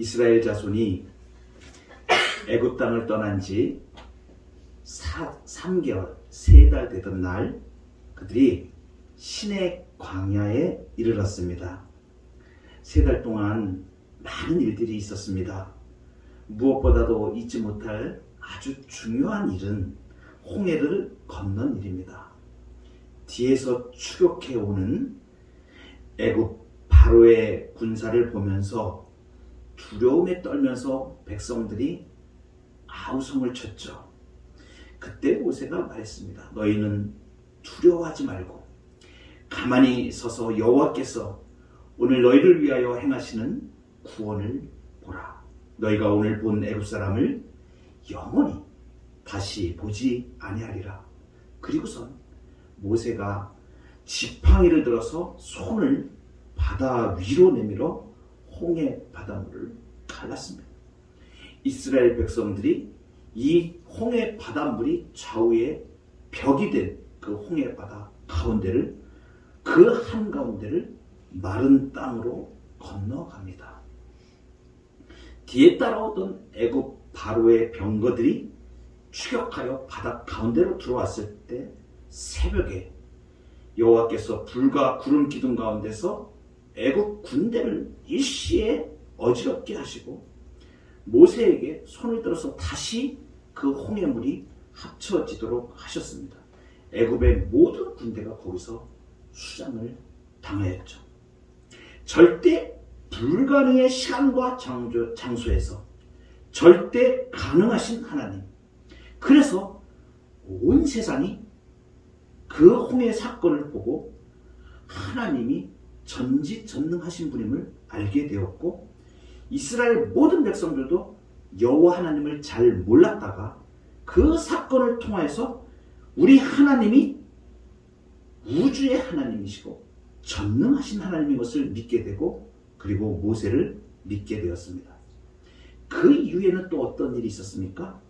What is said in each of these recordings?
이스라엘 자손이 애굽 땅을 떠난 지 3개월, 3달 되던 날 그들이 시내 광야에 이르렀습니다. 3달 동안 많은 일들이 있었습니다. 무엇보다도 잊지 못할 아주 중요한 일은 홍해를 건넌 일입니다. 뒤에서 추격해 오는 애굽 바로의 군사를 보면서 두려움에 떨면서 백성들이 아우성을 쳤죠. 그때 모세가 말했습니다. 너희는 두려워하지 말고 가만히 서서 여호와께서 오늘 너희를 위하여 행하시는 구원을 보라. 너희가 오늘 본 애굽 사람을 영원히 다시 보지 아니하리라. 그리고선 모세가 지팡이를 들어서 손을 바다 위로 내밀어 홍해 바닷물을 갈랐습니다. 이스라엘 백성들이 이 홍해 바닷물이 좌우에 벽이 된 그 홍해 바다 가운데를 그 한가운데를 마른 땅으로 건너갑니다. 뒤에 따라오던 애굽 바로의 병거들이 추격하여 바다 가운데로 들어왔을 때 새벽에 여호와께서 불과 구름 기둥 가운데서 애굽 군대를 일시에 어지럽게 하시고 모세에게 손을 들어서 다시 그 홍해물이 합쳐지도록 하셨습니다. 애굽의 모든 군대가 거기서 수장을 당하였죠. 절대 불가능의 시간과 장소에서 절대 가능하신 하나님. 그래서 온 세상이 그 홍해 사건을 보고 하나님이 전지전능하신 분임을 알게 되었고 이스라엘 모든 백성들도 여호와 하나님을 잘 몰랐다가 그 사건을 통하여서 우리 하나님이 우주의 하나님이시고 전능하신 하나님인 것을 믿게 되고 그리고 모세를 믿게 되었습니다. 그 이후에는 또 어떤 일이 있었습니까?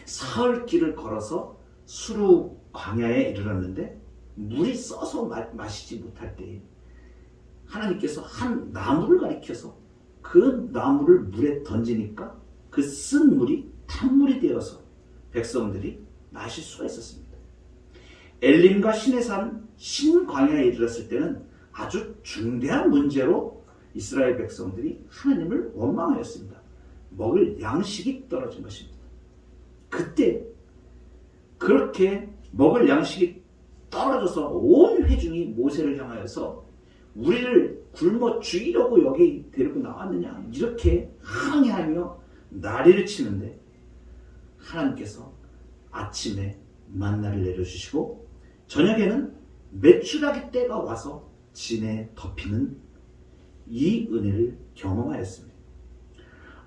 사흘 길을 걸어서 수르 광야에 이르렀는데 물이 써서 마시지 못할 때에 하나님께서 한 나무를 가리켜서 그 나무를 물에 던지니까 그 쓴 물이 탄물이 되어서 백성들이 마실 수가 있었습니다. 엘림과 시내산 신광야에 이르렀을 때는 아주 중대한 문제로 이스라엘 백성들이 하나님을 원망하였습니다. 먹을 양식이 떨어진 것입니다. 그때 그렇게 먹을 양식이 떨어져서 온 회중이 모세를 향하여서 우리를 굶어 죽이려고 여기 데리고 나왔느냐 이렇게 항의하며 난리를 치는데 하나님께서 아침에 만나를 내려주시고 저녁에는 메추라기 때가 와서 진에 덮이는 이 은혜를 경험하였습니다.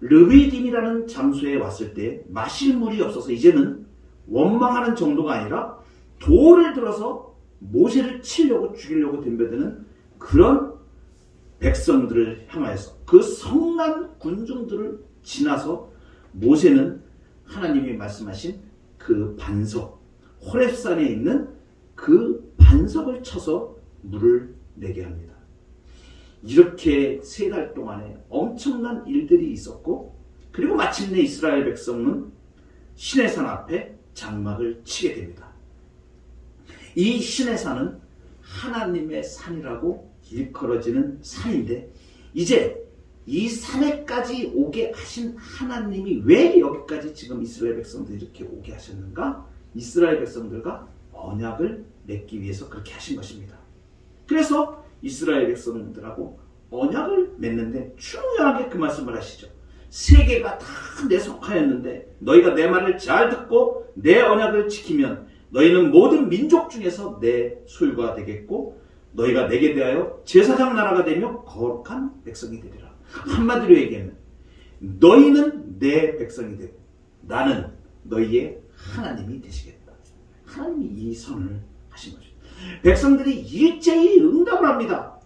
르비딤이라는 장소에 왔을 때 마실 물이 없어서 이제는 원망하는 정도가 아니라 돌을 들어서 모세를 치려고 죽이려고 덤벼드는 그런 백성들을 향하여서 그 성난 군중들을 지나서 모세는 하나님이 말씀하신 그 반석 호렙산에 있는 그 반석을 쳐서 물을 내게 합니다. 이렇게 3달 동안에 엄청난 일들이 있었고 그리고 마침내 이스라엘 백성은 시내산 앞에 장막을 치게 됩니다. 이 시내산은 하나님의 산이라고 일컬어지는 산인데 이제 이 산에까지 오게 하신 하나님이 왜 여기까지 지금 이스라엘 백성들 이렇게 오게 하셨는가? 이스라엘 백성들과 언약을 맺기 위해서 그렇게 하신 것입니다. 그래서 이스라엘 백성들하고 언약을 맺는데 중요하게 그 말씀을 하시죠. 세계가 다 내 속하였는데 너희가 내 말을 잘 듣고 내 언약을 지키면 너희는 모든 민족 중에서 내 소유가 되겠고 너희가 내게 대하여 제사장 나라가 되며 거룩한 백성이 되리라. 한마디로 얘기하면 너희는 내 백성이 되고 나는 너희의 하나님이 되시겠다. 하나님이 이 선을 하신 거죠. 백성들이 일제히 응답을 합니다.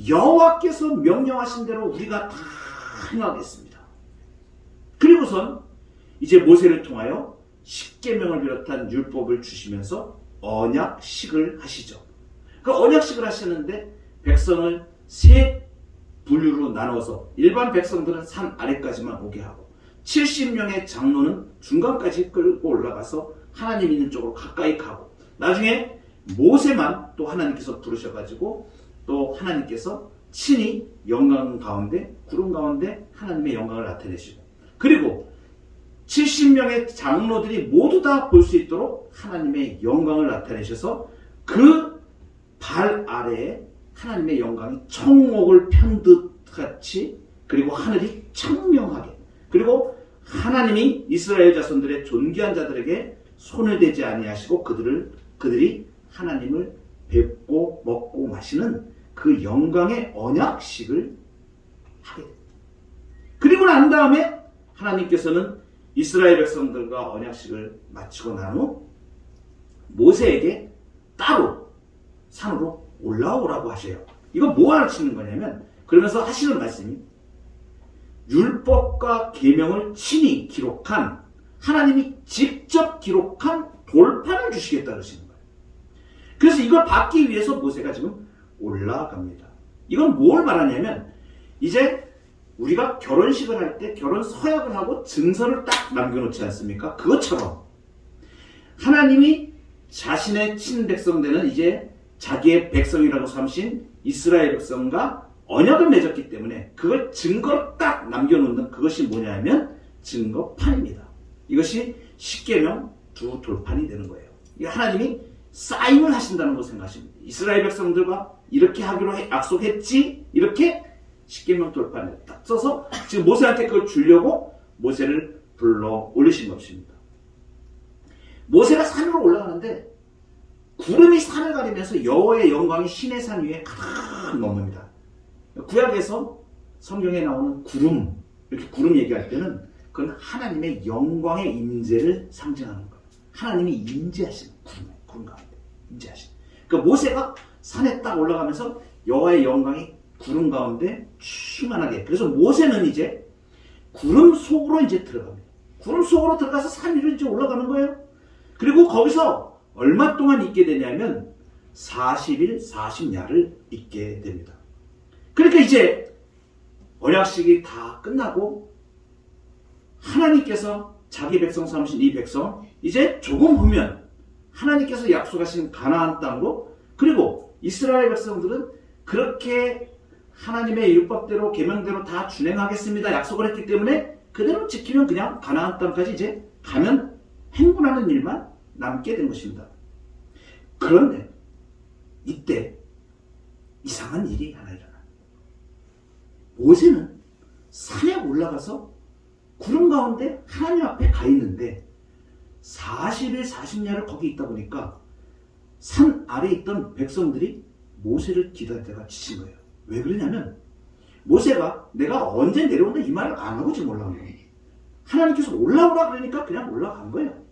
여호와께서 명령하신 대로 우리가 다 행하겠습니다. 그리고선 이제 모세를 통하여 십계명을 비롯한 율법을 주시면서 언약식을 하시죠. 그 언약식을 하시는데 백성을 세 분류로 나누어서 일반 백성들은 산 아래까지만 오게 하고 70명의 장로는 중간까지 끌고 올라가서 하나님 있는 쪽으로 가까이 가고 나중에 모세만 또 하나님께서 부르셔가지고 또 하나님께서 친히 영광 가운데 구름 가운데 하나님의 영광을 나타내시고 그리고 70명의 장로들이 모두 다 볼 수 있도록 하나님의 영광을 나타내셔서 그 발 아래에 하나님의 영광이 청옥을 편듯 같이 그리고 하늘이 청명하게 그리고 하나님이 이스라엘 자손들의 존귀한 자들에게 손을 대지 아니하시고 그들이 하나님을 뵙고 먹고 마시는 그 영광의 언약식을 하게 됩니다. 그리고 난 다음에 하나님께서는 이스라엘 백성들과 언약식을 마치고 난 후 모세에게 따로 산으로 올라오라고 하셔요. 이거 뭐 하시는 거냐면 그러면서 하시는 말씀이 율법과 계명을 친히 기록한 하나님이 직접 기록한 돌판을 주시겠다 그러시는 거예요. 그래서 이걸 받기 위해서 모세가 지금 올라갑니다. 이건 뭘 말하냐면 이제 우리가 결혼식을 할 때 결혼 서약을 하고 증서를 딱 남겨놓지 않습니까? 그것처럼 하나님이 자신의 친백성 되는 이제 자기의 백성이라고 삼으신 이스라엘 백성과 언약을 맺었기 때문에 그걸 증거로 딱 남겨놓는 그것이 뭐냐면 증거판입니다. 이것이 십계명 두 돌판이 되는 거예요. 이게 하나님이 사인을 하신다는 걸 생각하십니다. 이스라엘 백성들과 이렇게 하기로 약속했지 이렇게 십계명 돌판에 딱 써서 지금 모세한테 그걸 주려고 모세를 불러 올리신 것입니다. 모세가 산으로 올라가는데 구름이 산을 가리면서 여호와의 영광이 신의 산 위에 가득 머뭅니다. 구약에서 성경에 나오는 구름 이렇게 구름 얘기할 때는 그건 하나님의 영광의 임재를 상징하는 거예요. 하나님이 임재하시는 구름 가운데 임재하시는. 그러니까 모세가 산에 딱 올라가면서 여호와의 영광이 구름 가운데 충만하게. 그래서 모세는 이제 구름 속으로 이제 들어갑니다. 구름 속으로 들어가서 산 위로 이제 올라가는 거예요. 그리고 거기서 얼마 동안 있게 되냐면 40일 40야를 있게 됩니다. 그러니까 이제 언약식이 다 끝나고 하나님께서 자기 백성 삼으신 이 백성 이제 조금 후면 하나님께서 약속하신 가나안 땅으로 그리고 이스라엘 백성들은 그렇게 하나님의 율법대로 계명대로 다 준행하겠습니다 약속을 했기 때문에 그대로 지키면 그냥 가나안 땅까지 이제 가면 행군하는 일만 남게 된 것입니다. 그런데 이때 이상한 일이 하나 일어나요. 모세는 산에 올라가서 구름 가운데 하나님 앞에 가 있는데 40일 40야를 거기 있다 보니까 산 아래에 있던 백성들이 모세를 기다리다가 지친 거예요. 왜 그러냐면 모세가 내가 언제 내려온다 이 말을 안 하고 지금 올라간 거예요. 하나님께서 올라오라 그러니까 그냥 올라간 거예요.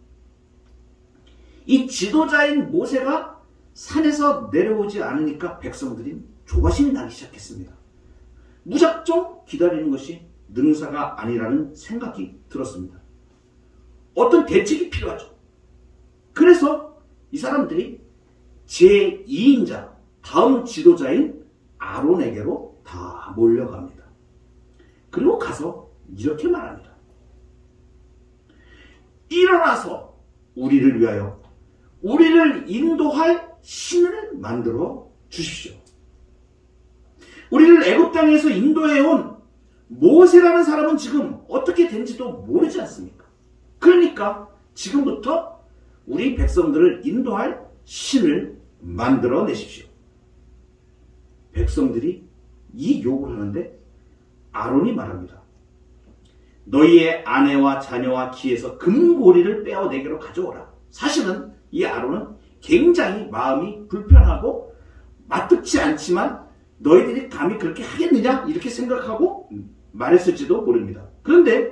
이 지도자인 모세가 산에서 내려오지 않으니까 백성들이 조바심이 나기 시작했습니다. 무작정 기다리는 것이 능사가 아니라는 생각이 들었습니다. 어떤 대책이 필요하죠. 그래서 이 사람들이 제2인자 다음 지도자인 아론에게로 다 몰려갑니다. 그리고 가서 이렇게 말합니다. 일어나서 우리를 위하여 우리를 인도할 신을 만들어 주십시오. 우리를 애굽 땅에서 인도해온 모세라는 사람은 지금 어떻게 된지도 모르지 않습니까? 그러니까 지금부터 우리 백성들을 인도할 신을 만들어 내십시오. 백성들이 이 요구를 하는데 아론이 말합니다. 너희의 아내와 자녀와 기에서 금고리를 빼어내기로 가져오라. 사실은 이 아론은 굉장히 마음이 불편하고 마뜩지 않지만 너희들이 감히 그렇게 하겠느냐 이렇게 생각하고 말했을지도 모릅니다. 그런데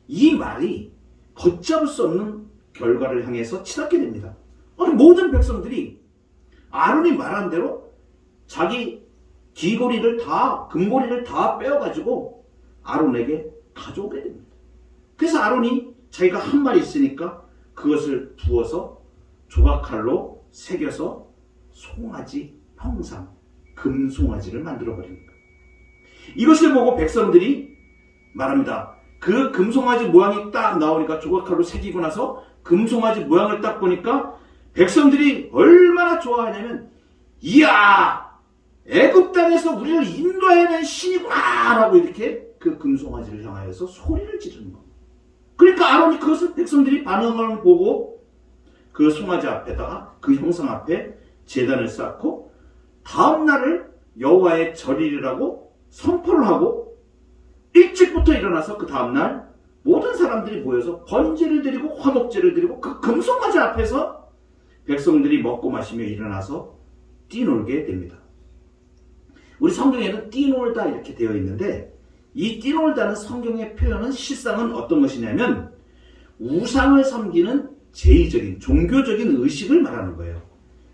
이 말이 걷잡을 수 없는 결과를 향해서 치닫게 됩니다. 모든 백성들이 아론이 말한 대로 자기 귀고리를 다 금고리를 다 빼어가지고 아론에게 가져오게 됩니다. 그래서 아론이 자기가 한 말이 있으니까 그것을 부어서 조각칼로 새겨서 송아지 형상 금송아지를 만들어버립니다. 이것을 보고 백성들이 말합니다. 그 금송아지 모양이 딱 나오니까 조각칼로 새기고 나서 금송아지 모양을 딱 보니까 백성들이 얼마나 좋아하냐면, 이야, 애굽 땅에서 우리를 인도해낸 신이구나 라고 이렇게 그 금송아지를 향하여서 소리를 지르는 겁니다. 그러니까 아론이 그것을 백성들이 반응을 보고 그 송아지 앞에다가 그 형상 앞에 제단을 쌓고 다음 날을 여호와의 절일이라고 선포를 하고 일찍부터 일어나서 그 다음날 모든 사람들이 모여서 번제를 드리고 화목제를 드리고 그 금송아지 앞에서 백성들이 먹고 마시며 일어나서 뛰놀게 됩니다. 우리 성경에는 뛰놀다 이렇게 되어 있는데, 이 뛰놀다는 성경의 표현은 실상은 어떤 것이냐면 우상을 섬기는 제의적인 종교적인 의식을 말하는 거예요.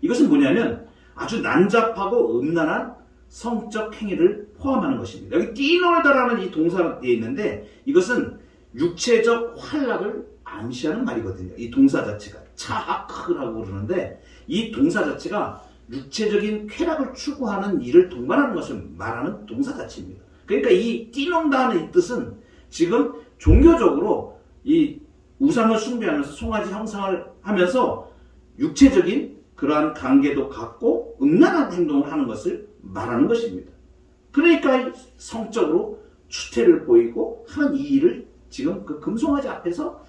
이것은 뭐냐면 아주 난잡하고 음란한 성적 행위를 포함하는 것입니다. 여기 뛰놀다라는 이 동사가 되어 있는데 이것은 육체적 활락을 암시하는 말이거든요. 이 동사 자체가 차하크라고 그러는데 이 동사 자체가 육체적인 쾌락을 추구하는 일을 동반하는 것을 말하는 동사 자체입니다. 그러니까 이 뛰놀다 하는 이 뜻은 지금 종교적으로 이 우상을 숭배하면서 송아지 형상을 하면서 육체적인 그러한 관계도 갖고 음란한 행동을 하는 것을 말하는 것입니다. 그러니까 성적으로 추태를 보이고 하는 이 일을 지금 그 금송아지 앞에서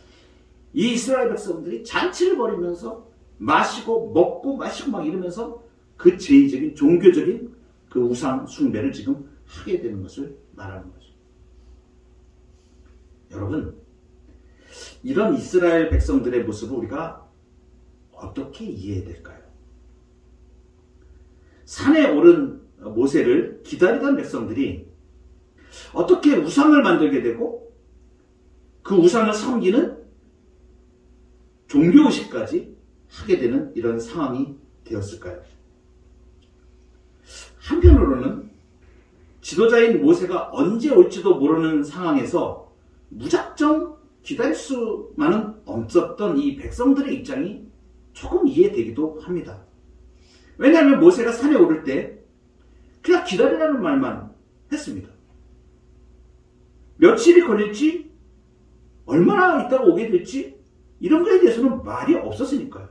이 이스라엘 백성들이 잔치를 벌이면서 마시고 먹고 마시고 막 이러면서 그 제의적인 종교적인 그 우상 숭배를 지금 하게 되는 것을 말하는 거죠. 여러분, 이런 이스라엘 백성들의 모습을 우리가 어떻게 이해해야 될까요? 산에 오른 모세를 기다리던 백성들이 어떻게 우상을 만들게 되고 그 우상을 섬기는 종교의식까지 하게 되는 이런 상황이 되었을까요? 한편으로는 지도자인 모세가 언제 올지도 모르는 상황에서 무작정 기다릴 수만은 없었던 이 백성들의 입장이 조금 이해되기도 합니다. 왜냐하면 모세가 산에 오를 때 그냥 기다리라는 말만 했습니다. 며칠이 걸릴지 얼마나 있다가 오게 될지 이런 거에 대해서는 말이 없었으니까요.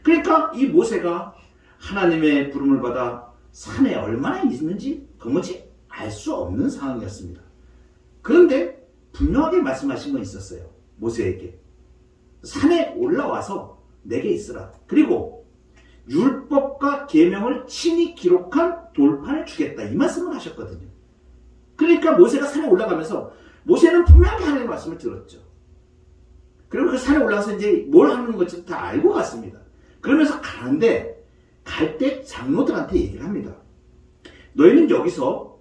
그러니까 이 모세가 하나님의 부름을 받아 산에 얼마나 있는지 도무지 알 수 없는 상황이었습니다. 그런데 분명하게 말씀하신 건 있었어요. 모세에게 산에 올라와서 내게 있으라. 그리고 율법과 계명을 친히 기록한 돌판을 주겠다. 이 말씀을 하셨거든요. 그러니까 모세가 산에 올라가면서 모세는 분명히 하나님의 말씀을 들었죠. 그리고 그 산에 올라가서 이제 뭘 하는 건지 다 알고 갔습니다. 그러면서 가는데 갈 때 장로들한테 얘기를 합니다. 너희는 여기서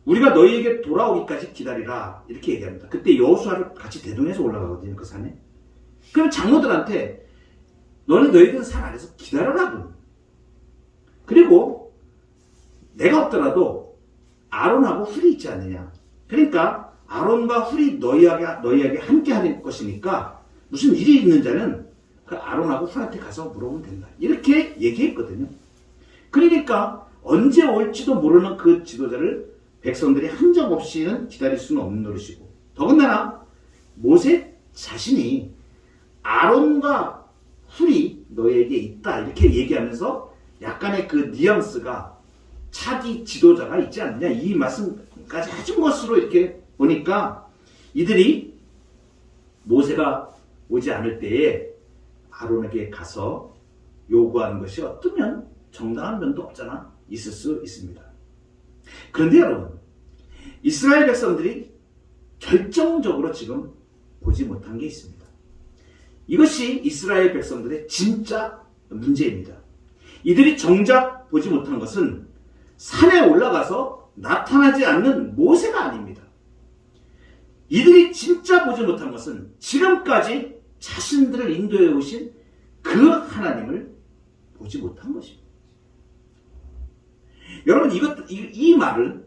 우리가 너희에게 돌아오기까지 기다리라. 이렇게 얘기합니다. 그때 여호수아를 같이 대동해서 올라가거든요. 그 산에. 그럼 장로들한테 너희들은 산 아래서 기다려라고. 그리고 내가 없더라도 아론하고 훌이 있지 않느냐. 그러니까 아론과 훌이 너희에게 함께 할 것이니까 무슨 일이 있는 자는 그 아론하고 훌한테 가서 물어보면 된다. 이렇게 얘기했거든요. 그러니까 언제 올지도 모르는 그 지도자를 백성들이 한정없이는 기다릴 수는 없는 노릇이고, 더군다나 모세 자신이 아론과 훌이 너에게 있다 이렇게 얘기하면서 약간의 그 뉘앙스가 차기 지도자가 있지 않느냐 이 말씀까지 해준 것으로 이렇게 보니까 이들이 모세가 오지 않을 때에 아론에게 가서 요구하는 것이 어쩌면 정당한 면도 없잖아 있을 수 있습니다. 그런데 여러분, 이스라엘 백성들이 결정적으로 지금 보지 못한 게 있습니다. 이것이 이스라엘 백성들의 진짜 문제입니다. 이들이 정작 보지 못한 것은 산에 올라가서 나타나지 않는 모세가 아닙니다. 이들이 진짜 보지 못한 것은 지금까지 자신들을 인도해 오신 그 하나님을 보지 못한 것입니다. 여러분, 이 말은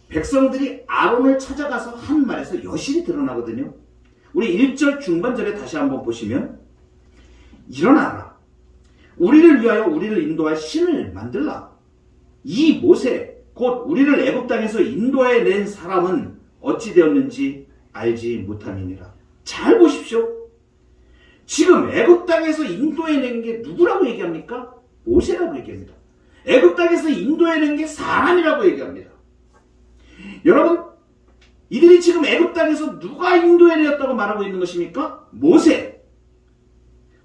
백성들이 아론을 찾아가서 한 말에서 여실히 드러나거든요. 우리 1절 중반절에 다시 한번 보시면 일어나라. 우리를 위하여 우리를 인도할 신을 만들라. 이 모세, 곧 우리를 애굽 땅에서 인도해 낸 사람은 어찌 되었는지 알지 못함이니라. 잘 보십시오. 지금 애굽 땅에서 인도해 낸 게 누구라고 얘기합니까? 모세라고 얘기합니다. 애굽 땅에서 인도해 낸 게 사람이라고 얘기합니다. 여러분, 이들이 지금 애굽 땅에서 누가 인도해 내었다고 말하고 있는 것입니까? 모세.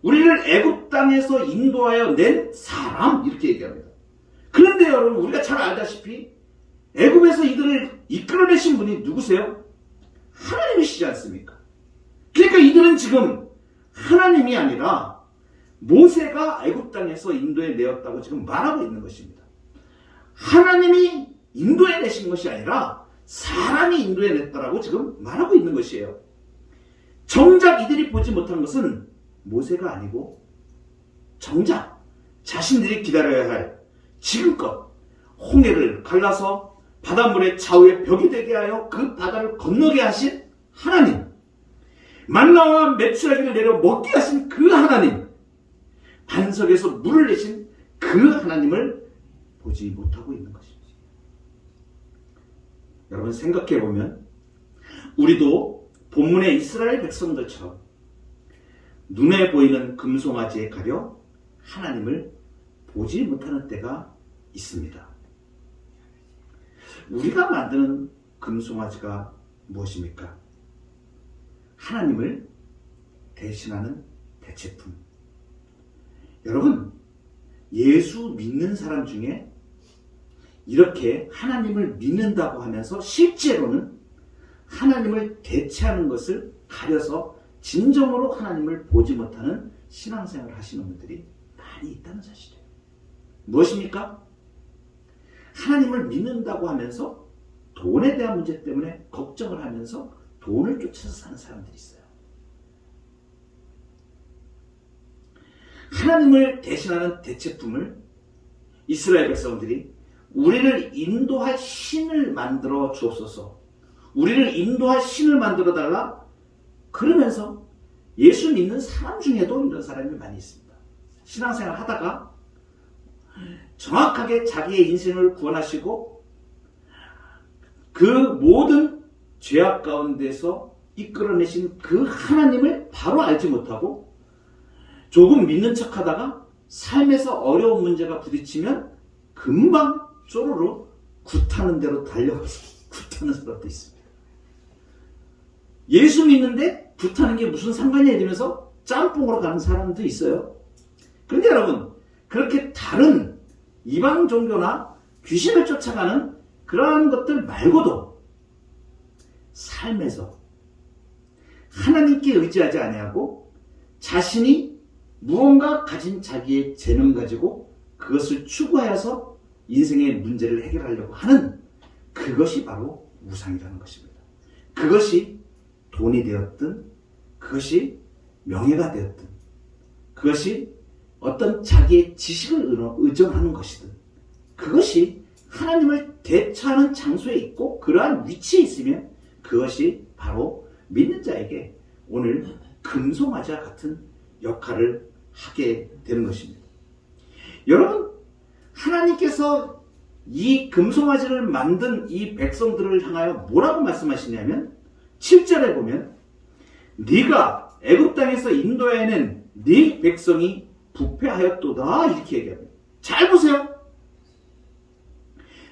우리를 애굽 땅에서 인도하여 낸 사람, 이렇게 얘기합니다. 그런데 여러분, 우리가 잘 알다시피 애굽에서 이들을 이끌어내신 분이 누구세요? 하나님이시지 않습니까? 그러니까 이들은 지금 하나님이 아니라 모세가 애굽 땅에서 인도해 내었다고 지금 말하고 있는 것입니다. 하나님이 인도해 내신 것이 아니라 사람이 인도해 냈다라고 지금 말하고 있는 것이에요. 정작 이들이 보지 못한 것은 모세가 아니고 정작 자신들이 기다려야 할 지금껏 홍해를 갈라서 바닷물의 좌우에 벽이 되게 하여 그 바다를 건너게 하신 하나님, 만나와 메추라기를 내려 먹게 하신 그 하나님, 반석에서 물을 내신 그 하나님을 보지 못하고 있는 것입니다. 여러분, 생각해보면 우리도 본문의 이스라엘 백성들처럼 눈에 보이는 금송아지에 가려 하나님을 보지 못하는 때가 있습니다. 우리가 만드는 금송아지가 무엇입니까? 하나님을 대신하는 대체품. 여러분, 예수 믿는 사람 중에 이렇게 하나님을 믿는다고 하면서 실제로는 하나님을 대체하는 것을 가려서 진정으로 하나님을 보지 못하는 신앙생활을 하시는 분들이 많이 있다는 사실이에요. 무엇입니까? 하나님을 믿는다고 하면서 돈에 대한 문제 때문에 걱정을 하면서 돈을 쫓아서 사는 사람들이 있어요. 하나님을 대신하는 대체품을 이스라엘 백성들이 우리를 인도할 신을 만들어 주옵소서, 우리를 인도할 신을 만들어 달라, 그러면서 예수 믿는 사람 중에도 이런 사람이 많이 있습니다. 신앙생활 하다가 정확하게 자기의 인생을 구원하시고 그 모든 죄악 가운데서 이끌어내신 그 하나님을 바로 알지 못하고 조금 믿는 척하다가 삶에서 어려운 문제가 부딪히면 금방 쪼르르 굿하는 대로 달려가서 굿하는 사람도 있습니다. 예수 믿는데 굿하는 게 무슨 상관이야 이러면서 짬뽕으로 가는 사람도 있어요. 그런데 여러분, 그렇게 다른 이방 종교나 귀신을 쫓아가는 그러한 것들 말고도 삶에서 하나님께 의지하지 아니하고 자신이 무언가 가진 자기의 재능 가지고 그것을 추구하여서 인생의 문제를 해결하려고 하는 그것이 바로 우상이라는 것입니다. 그것이 돈이 되었든 그것이 명예가 되었든 그것이 어떤 자기의 지식을 의존하는 것이든 그것이 하나님을 대처하는 장소에 있고 그러한 위치에 있으면 그것이 바로 믿는 자에게 오늘 금송아지와 같은 역할을 하게 되는 것입니다. 여러분, 하나님께서 이 금송아지를 만든 이 백성들을 향하여 뭐라고 말씀하시냐면 7절에 보면 네가 애굽 땅에서 인도해낸 네 백성이 부패하였도다 이렇게 얘기합니다. 잘 보세요.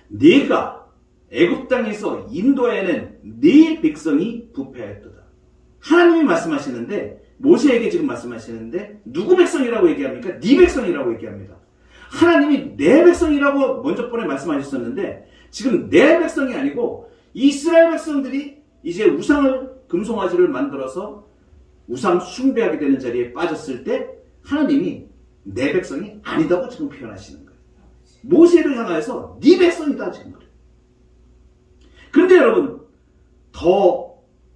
네가 애굽 땅에서 인도해낸 네 백성이 부패하였도다. 하나님이 말씀하시는데 모세에게 지금 말씀하시는데 누구 백성이라고 얘기합니까? 네 백성이라고 얘기합니다. 하나님이 내 백성이라고 먼저 번에 말씀하셨었는데 지금 내 백성이 아니고 이스라엘 백성들이 이제 우상을 금송아지를 만들어서 우상 숭배하게 되는 자리에 빠졌을 때 하나님이 내 백성이 아니다고 지금 표현하시는 거예요. 모세를 향하여서 네 백성이다 지금 그래요. 그런데 여러분, 더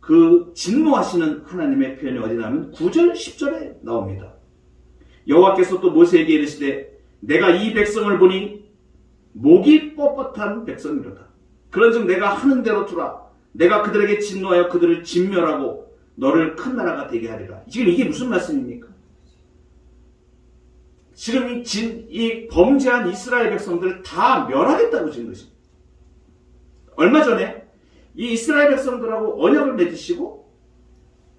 그 진노하시는 하나님의 표현이 어디 나오면 9절 10절에 나옵니다. 여호와께서 또 모세에게 이르시되 내가 이 백성을 보니 목이 뻣뻣한 백성이로다. 그런즉 내가 하는 대로 두라. 내가 그들에게 진노하여 그들을 진멸하고 너를 큰 나라가 되게 하리라. 지금 이게 무슨 말씀입니까? 지금 이 범죄한 이스라엘 백성들을 다 멸하겠다고 지은 것입니다. 얼마 전에 이 이스라엘 백성들하고 언약을 맺으시고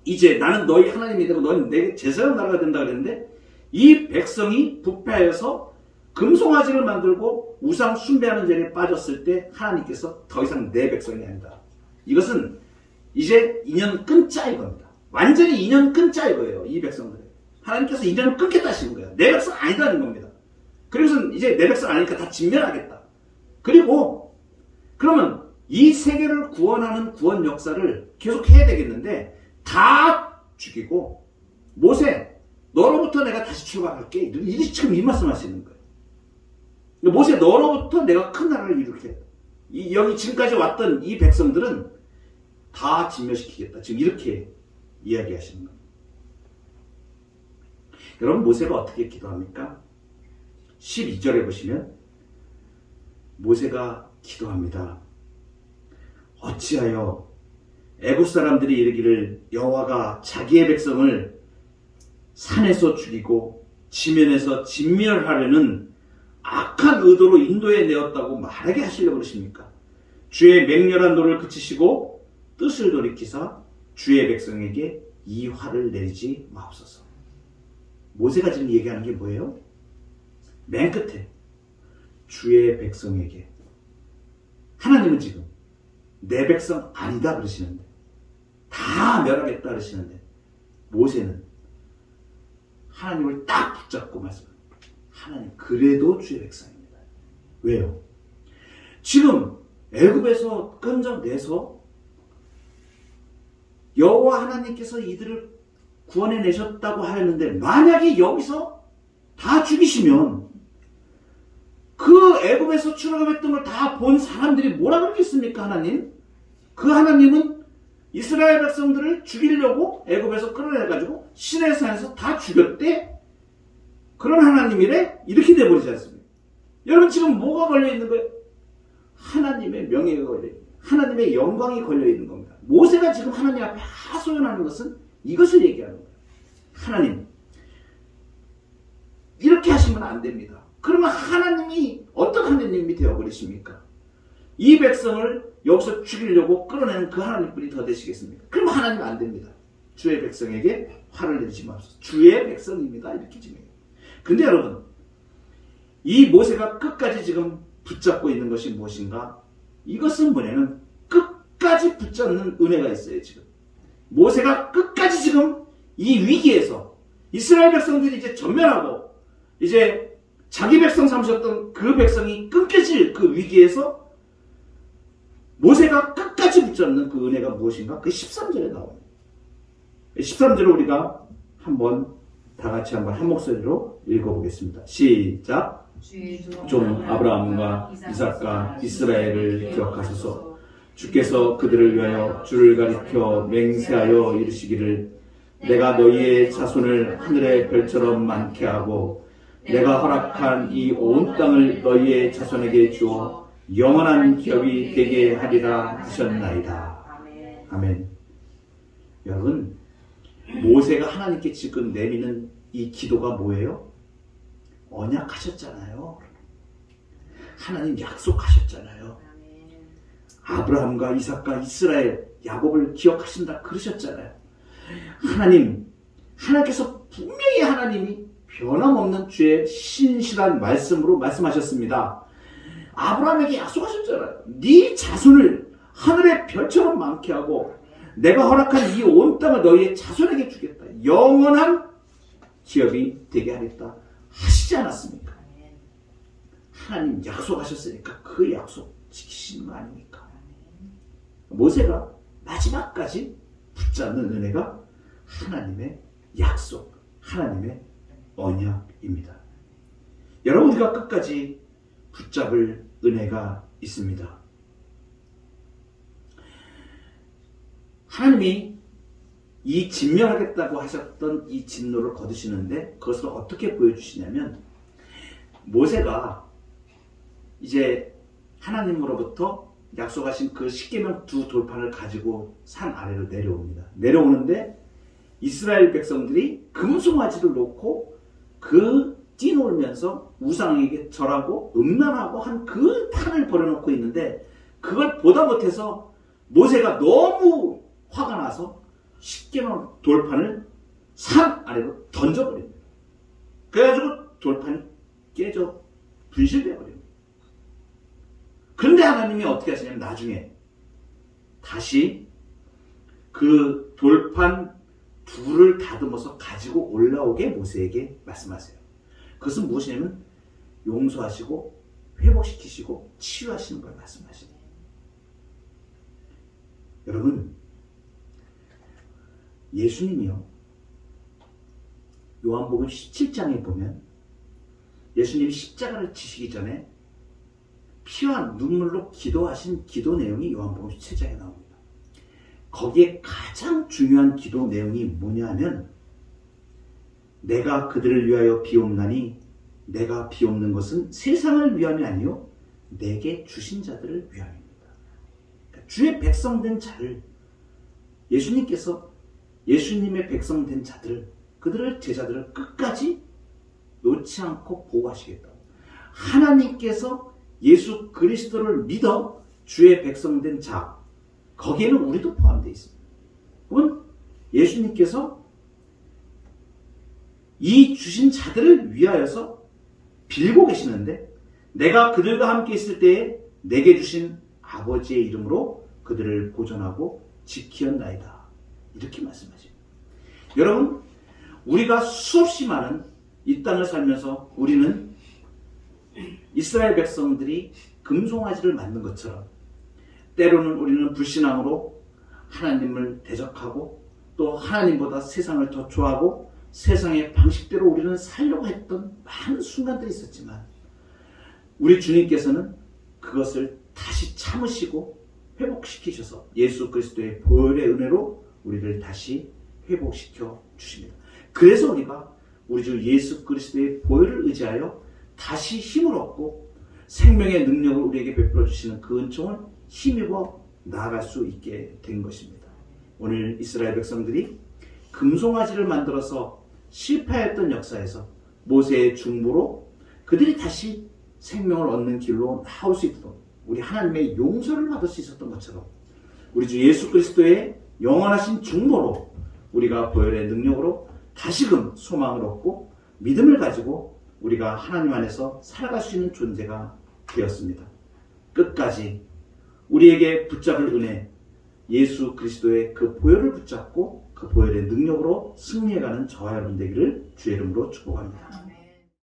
이제 나는 너희 하나님이 되고 너희는 내게 제사장 나라가 된다 그랬는데 이 백성이 부패하여서 금송아지를 만들고 우상 숭배하는 죄에 빠졌을 때 하나님께서 더 이상 내 백성이 아니다. 이것은 이제 인연 끊자 이겁니다. 완전히 인연 끊자 이거예요. 이 백성들. 하나님께서 인연을 끊겠다 하시는 거예요. 내 백성 아니다는 겁니다. 그래서 이제 내 백성 아니니까 다 진멸하겠다. 그리고 그러면 이 세계를 구원하는 구원 역사를 계속 해야 되겠는데 다 죽이고 모세 너로부터 내가 다시 출발할게. 이게 지금 이 말씀 하시는 거예요. 모세 너로부터 내가 큰 나라를 이루게. 여기 지금까지 왔던 이 백성들은 다 진멸시키겠다. 지금 이렇게 이야기하시는 거예요. 여러분 모세가 어떻게 기도합니까? 12절에 보시면 모세가 기도합니다. 어찌하여 애굽 사람들이 이르기를 여호와가 자기의 백성을 산에서 죽이고 지면에서 진멸하려는 악한 의도로 인도해 내었다고 말하게 하시려고 그러십니까? 주의 맹렬한 노를 그치시고 뜻을 돌이키사 주의 백성에게 이 화를 내리지 마옵소서. 모세가 지금 얘기하는 게 뭐예요? 맨 끝에 주의 백성에게. 하나님은 지금 내 백성 아니다 그러시는데, 다 멸하겠다 그러시는데, 모세는 하나님을 딱 붙잡고 말씀합니다. 하나님 그래도 주의 백성입니다. 왜요? 지금 애굽에서 끈적내서 여호와 하나님께서 이들을 구원해내셨다고 하였는데, 만약에 여기서 다 죽이시면 그 애굽에서 출애굽했던 걸 다 본 사람들이 뭐라 그러겠습니까? 하나님? 그 하나님은 이스라엘 백성들을 죽이려고 애굽에서 끌어내가지고 시내산에서 다 죽였대? 그런 하나님이래? 이렇게 돼버리지 않습니까? 여러분 지금 뭐가 걸려있는 거예요? 하나님의 명예가 걸려있는 거예요. 하나님의 영광이 걸려있는 겁니다. 모세가 지금 하나님 앞에 하소연하는 것은 이것을 얘기하는 거예요. 하나님 이렇게 하시면 안 됩니다. 그러면 하나님이 어떤 하나님이 되어버리십니까? 이 백성을 여기서 죽이려고 끌어내는 그 하나님뿐이 더 되시겠습니까? 그러면 하나님 안 됩니다. 주의 백성에게 화를 내지 마소서. 주의 백성입니다. 이렇게 지금. 근데 여러분 이 모세가 끝까지 지금 붙잡고 있는 것이 무엇인가? 이것은 뭐냐면 끝까지 붙잡는 은혜가 있어요. 지금 모세가 끝까지 지금 이 위기에서 이스라엘 백성들이 이제 전멸하고 이제 자기 백성 삼으셨던 그 백성이 끊겨질 그 위기에서 모세가 끝까지 붙잡는 그 은혜가 무엇인가? 그 13절에 나와요. 13절을 우리가 한번 다 같이 한번 한 목소리로 읽어보겠습니다. 시작. 좀 아브라함과 이삭과 이스라엘을 기억하소서. 주께서 그들을 위하여 주를 가리켜 맹세하여 이르시기를 내가 너희의 자손을 하늘의 별처럼 많게 하고 내가 허락한 이 온 땅을 너희의 자손에게 주어 영원한 기업이 되게 하리라 하셨나이다. 아멘. 여러분 모세가 하나님께 지금 내미는 이 기도가 뭐예요? 언약하셨잖아요. 하나님 약속하셨잖아요. 아브라함과 이삭과 이스라엘 야곱을 기억하신다 그러셨잖아요. 하나님께서 분명히 하나님이 변함없는 주의 신실한 말씀으로 말씀하셨습니다. 아브라함에게 약속하셨잖아요. 네 자손을 하늘의 별처럼 많게 하고 내가 허락한 이 온 땅을 너희의 자손에게 주겠다. 영원한 기업이 되게 하겠다 하시지 않았습니까? 하나님 약속하셨으니까 그 약속 지키시는 거 아닙니까? 모세가 마지막까지 붙잡는 은혜가 하나님의 약속, 하나님의 언약입니다. 여러분 우리가 끝까지 붙잡을 은혜가 있습니다. 하나님이 이 진멸하겠다고 하셨던 이 진노를 거두시는데 그것을 어떻게 보여주시냐면 모세가 이제 하나님으로부터 약속하신 그 십계명 두 돌판을 가지고 산 아래로 내려옵니다. 내려오는데 이스라엘 백성들이 금송아지를 놓고 뛰놀면서 우상에게 절하고 음란하고 한 그 판을 벌여놓고 있는데 그걸 보다 못해서 모세가 너무 화가 나서 쉽게 놓은 돌판을 산 아래로 던져버립니다. 그래가지고 돌판이 깨져 분실되어버립니다. 그런데 하나님이 어떻게 하시냐면 나중에 다시 그 돌판 둘을 다듬어서 가지고 올라오게 모세에게 말씀하세요. 그것은 무엇이냐면 용서하시고 회복시키시고 치유하시는 걸 말씀하시네요. 여러분, 예수님이요, 요한복음 17장에 보면 예수님이 십자가를 지시기 전에 피와 눈물로 기도하신 기도 내용이 요한복음 17장에 나옵니다. 거기에 가장 중요한 기도 내용이 뭐냐 하면, 내가 그들을 위하여 비옵나니 내가 비옵는 것은 세상을 위함이 아니요 내게 주신 자들을 위함입니다. 그러니까 주의 백성된 자를, 예수님께서 예수님의 백성된 자들, 그들을 제자들을 끝까지 놓지 않고 보호하시겠다. 하나님께서 예수 그리스도를 믿어 주의 백성된 자, 거기에는 우리도 포함되어 있습니다. 그러면 예수님께서 이 주신 자들을 위하여서 빌고 계시는데, 내가 그들과 함께 있을 때에 내게 주신 아버지의 이름으로 그들을 보존하고 지키었나이다. 이렇게 말씀하십니다. 여러분, 우리가 수없이 많은 이 땅을 살면서 우리는 이스라엘 백성들이 금송아지를 만든 것처럼 때로는 우리는 불신앙으로 하나님을 대적하고 또 하나님보다 세상을 더 좋아하고 세상의 방식대로 우리는 살려고 했던 많은 순간들이 있었지만, 우리 주님께서는 그것을 다시 참으시고 회복시키셔서 예수 그리스도의 보혈의 은혜로 우리를 다시 회복시켜 주십니다. 그래서 우리가 우리 주 예수 그리스도의 보혈을 의지하여 다시 힘을 얻고 생명의 능력을 우리에게 베풀어 주시는 그 은총을 힘입어 나아갈 수 있게 된 것입니다. 오늘 이스라엘 백성들이 금송아지를 만들어서 실패했던 역사에서 모세의 중보로 그들이 다시 생명을 얻는 길로 나올 수 있도록 우리 하나님의 용서를 받을 수 있었던 것처럼, 우리 주 예수 그리스도의 영원하신 중보로 우리가 보혈의 능력으로 다시금 소망을 얻고 믿음을 가지고 우리가 하나님 안에서 살아갈 수 있는 존재가 되었습니다. 끝까지 우리에게 붙잡을 은혜, 예수 그리스도의 그 보혈을 붙잡고 그 보혈의 능력으로 승리해가는 저와 여러분 되기를 주의 이름으로 축복합니다.